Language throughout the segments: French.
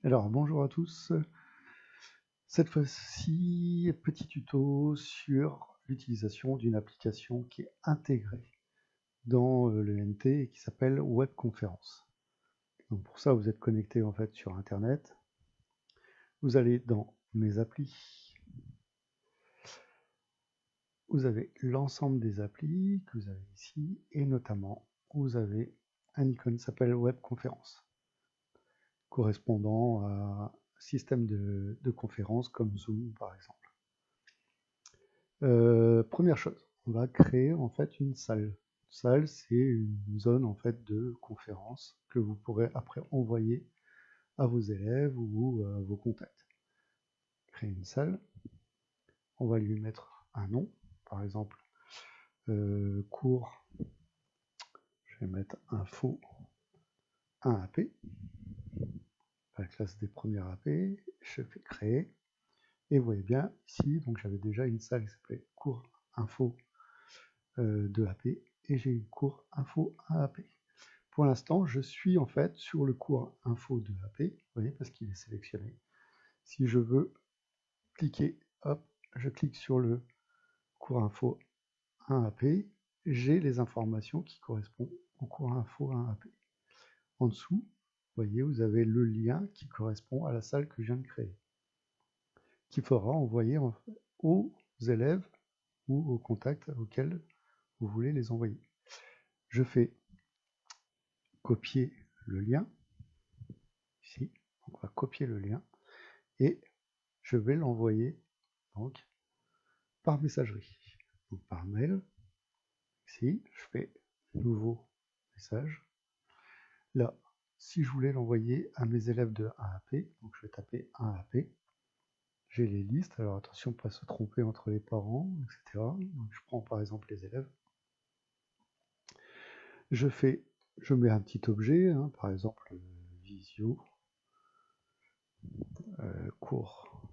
Alors bonjour à tous, cette fois-ci petit tuto sur l'utilisation d'une application qui est intégrée dans le NT et qui s'appelle Webconférence. Donc pour ça vous êtes connecté en fait sur internet, vous allez dans mes applis, vous avez l'ensemble des applis que vous avez ici et notamment vous avez un icône qui s'appelle Webconférence correspondant à un système de conférence comme Zoom par exemple. Première chose, on va créer en fait une salle. Salle, c'est une zone en fait de conférence que vous pourrez après envoyer à vos élèves ou à vos contacts. Créer une salle, on va lui mettre un nom, par exemple cours, je vais mettre info 1 AP, la classe des premières AP, je fais créer, et vous voyez bien ici, donc j'avais déjà une salle qui s'appelait cours info 2 AP, et j'ai une cours info 1 AP. Pour l'instant, je suis en fait sur le cours info de AP, vous voyez, parce qu'il est sélectionné. Si je veux cliquer, hop, je clique sur le cours info 1 AP, j'ai les informations qui correspondent au cours info 1 AP. En dessous, vous voyez, vous avez le lien qui correspond à la salle que je viens de créer, qui fera envoyer aux élèves ou aux contacts auxquels vous voulez les envoyer. Je fais copier le lien, ici, donc on va copier le lien, et je vais l'envoyer donc par messagerie, donc par mail. Ici, je fais nouveau message. Là, si je voulais l'envoyer à mes élèves de 1AP, donc je vais taper 1AP. J'ai les listes, alors attention pas se tromper entre les parents, etc. Donc je prends par exemple les élèves. Je mets un petit objet, hein, par exemple visio, cours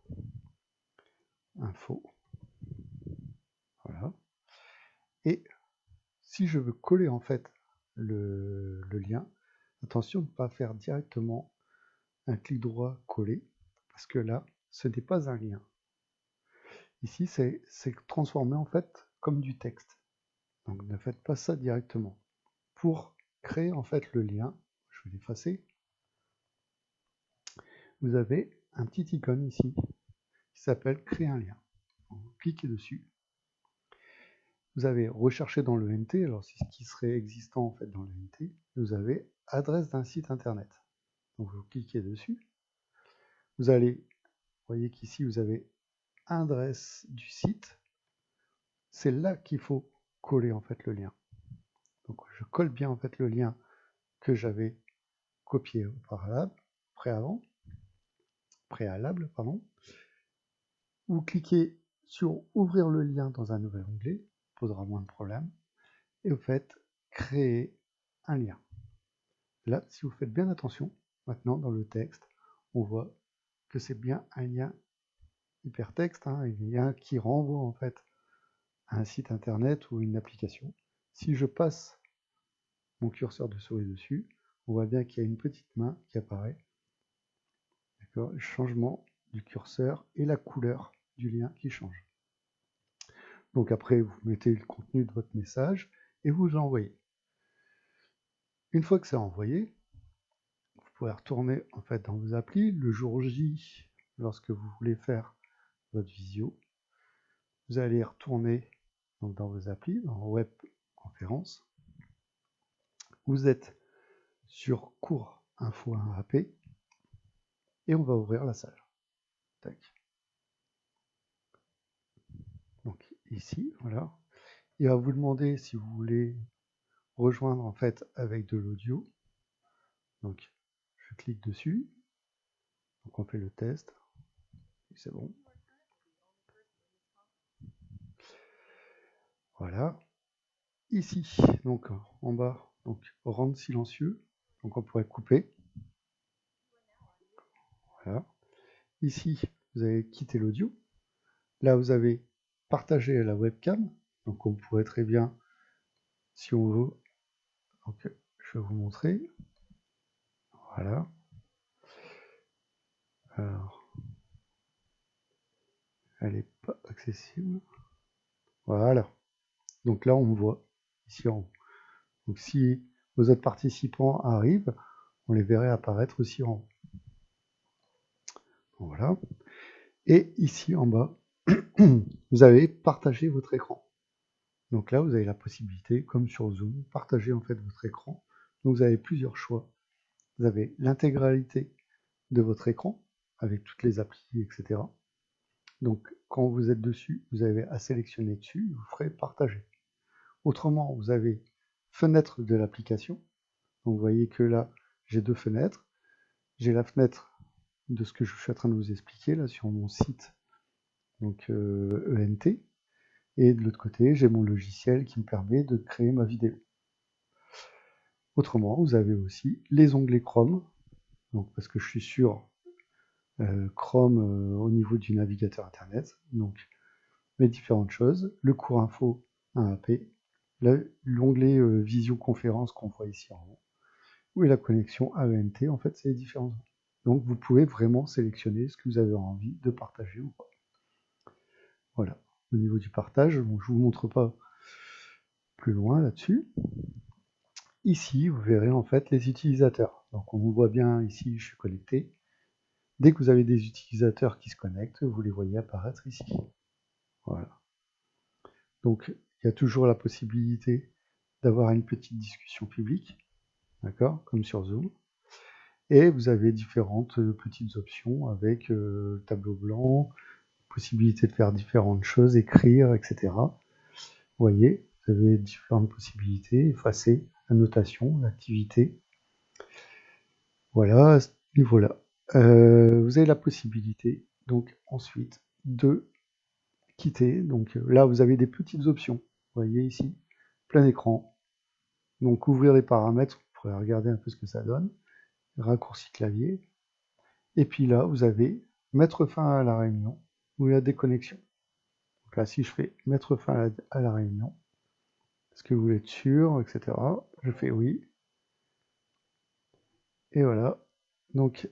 info. Voilà. Et si je veux coller en fait le lien, attention de ne pas faire directement un clic droit coller, parce que là, ce n'est pas un lien. Ici, c'est transformé en fait comme du texte. Donc ne faites pas ça directement. Pour créer en fait le lien, je vais l'effacer, vous avez un petit icône ici qui s'appelle créer un lien. Vous cliquez dessus. Vous avez recherché dans le NT, alors c'est ce qui serait existant en fait dans le NT, vous avez adresse d'un site internet. Donc vous cliquez dessus. Vous allez, vous voyez qu'ici vous avez adresse du site. C'est là qu'il faut coller en fait le lien. Donc je colle bien en fait le lien que j'avais copié au préalable, pardon. Vous cliquez sur ouvrir le lien dans un nouvel onglet, posera moins de problèmes, et vous faites créer un lien. Là, si vous faites bien attention, maintenant dans le texte, on voit que c'est bien un lien hypertexte, hein, un lien qui renvoie en fait à un site internet ou une application. Si je passe mon curseur de souris dessus, on voit bien qu'il y a une petite main qui apparaît. D'accord, le changement du curseur et la couleur du lien qui change. Donc après, vous mettez le contenu de votre message et vous l'envoyez. Une fois que c'est envoyé, vous pouvez retourner en fait dans vos applis le jour J, lorsque vous voulez faire votre visio. Vous allez retourner donc dans vos applis, dans Web Conférence. Vous êtes sur cours info 1 AP et on va ouvrir la salle. Tac. Donc ici, voilà. Il va vous demander si vous voulez rejoindre en fait avec de l'audio. Donc je clique dessus. Donc on fait le test. C'est bon. Voilà. Ici, donc en bas, donc rendre silencieux. Donc on pourrait couper. Voilà. Ici, vous avez quitté l'audio. Là, vous avez partagé la webcam. Donc on pourrait très bien, si on veut, donc je vais vous montrer. Voilà. Alors, elle n'est pas accessible. Voilà. Donc là, on me voit ici en haut. Donc si vos autres participants arrivent, on les verrait apparaître aussi en haut. Voilà. Et ici en bas, vous avez partagé votre écran. Donc là, vous avez la possibilité, comme sur Zoom, partager en fait votre écran. Donc vous avez plusieurs choix. Vous avez l'intégralité de votre écran avec toutes les applis, etc. Donc quand vous êtes dessus, vous avez à sélectionner dessus, vous ferez partager. Autrement, vous avez fenêtre de l'application. Donc vous voyez que là, j'ai deux fenêtres. J'ai la fenêtre de ce que je suis en train de vous expliquer là sur mon site, donc ENT. Et de l'autre côté, j'ai mon logiciel qui me permet de créer ma vidéo. Autrement, vous avez aussi les onglets Chrome, donc parce que je suis sur Chrome au niveau du navigateur Internet, donc mes différentes choses, le cours info 1AP, l'onglet visioconférence qu'on voit ici en haut, ou la connexion AENT, en fait c'est les différents. Donc vous pouvez vraiment sélectionner ce que vous avez envie de partager ou pas. Voilà, au niveau du partage, bon, je ne vous montre pas plus loin là-dessus. Ici, vous verrez en fait les utilisateurs. Donc on voit bien ici, je suis connecté. Dès que vous avez des utilisateurs qui se connectent, vous les voyez apparaître ici. Voilà. Donc il y a toujours la possibilité d'avoir une petite discussion publique, d'accord, comme sur Zoom. Et vous avez différentes petites options avec tableau blanc, possibilité de faire différentes choses, écrire, etc. Vous voyez, vous avez différentes possibilités, effacer, annotation, l'activité. Voilà, à ce niveau-là. Vous avez la possibilité, donc ensuite, de quitter. Donc là, vous avez des petites options. Vous voyez ici, plein écran. Donc ouvrir les paramètres, vous pourrez regarder un peu ce que ça donne. Raccourci clavier. Et puis là, vous avez mettre fin à la réunion ou la déconnexion. Donc là, si je fais mettre fin à la réunion, est-ce que vous voulez être sûr, etc. Je fais oui. Et voilà. Donc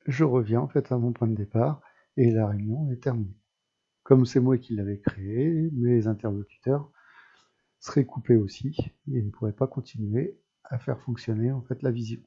je reviens en fait à mon point de départ et la réunion est terminée. Comme c'est moi qui l'avais créé, mes interlocuteurs seraient coupés aussi et ne pourraient pas continuer à faire fonctionner en fait la visio.